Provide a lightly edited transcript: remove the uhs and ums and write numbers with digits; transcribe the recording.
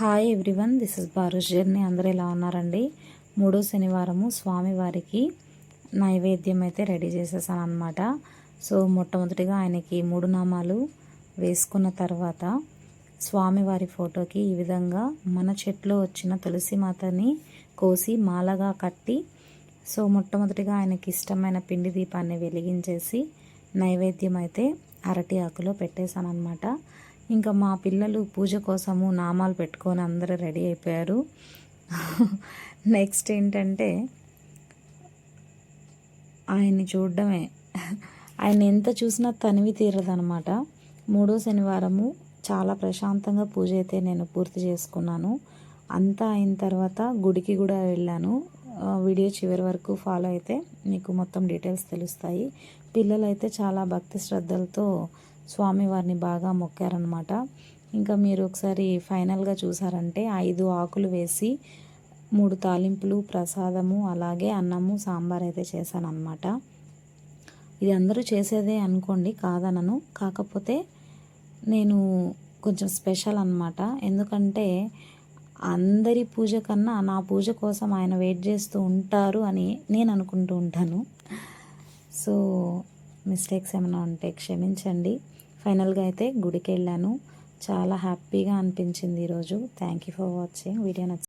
Hi everyone, this is బారుష్ journey. అందరూ ఎలా ఉన్నారండి? మూడో శనివారము స్వామివారికి నైవేద్యం అయితే రెడీ చేసేసాను అనమాట. సో మొట్టమొదటిగా ఆయనకి 3 నామాలు వేసుకున్న తర్వాత స్వామివారి ఫోటోకి ఈ విధంగా మన చెట్లో వచ్చిన తులసి మాతని కోసి మాలగా కట్టి, సో మొట్టమొదటిగా ఆయనకి ఇష్టమైన పిండి దీపాన్ని వెలిగించేసి నైవేద్యం అయితే అరటి ఆకులో పెట్టేశాను అనమాట. ఇంకా మా పిల్లలు పూజ కోసము నామాలు పెట్టుకొని అందరూ రెడీ అయిపోయారు. నెక్స్ట్ ఏంటంటే ఆయన్ని చూడడమే, ఆయన ఎంత చూసినా తనివి తీరదనమాట. మూడో శనివారము చాలా ప్రశాంతంగా పూజ అయితే నేను పూర్తి చేసుకున్నాను. అంతా అయిన తర్వాత గుడికి కూడా వెళ్ళాను. వీడియో చివరి వరకు ఫాలో అయితే మీకు మొత్తం డీటెయిల్స్ తెలుస్తాయి. పిల్లలు అయితే చాలా భక్తి శ్రద్ధలతో స్వామివారిని బాగా మొక్కారనమాట. ఇంకా మీరు ఒకసారి ఫైనల్గా చూసారంటే 5 ఆకులు వేసి 3 తాలింపులు, ప్రసాదము, అలాగే అన్నము, సాంబార్ అయితే చేశాను అనమాట. ఇది అందరూ చేసేదే అనుకోండి, కాదనను. కాకపోతే నేను కొంచెం స్పెషల్ అనమాట. ఎందుకంటే అందరి పూజ కన్నా నా పూజ కోసం ఆయన వెయిట్ చేస్తూ ఉంటారు అని నేను అనుకుంటూ ఉంటాను. సో మిస్టేక్స్ ఏమైనా ఉంటే క్షమించండి. ఫైనల్గా అయితే గుడికి వెళ్ళాను. చాలా హ్యాపీగా అనిపించింది ఈరోజు. Thank you for watching. Video నచ్చింది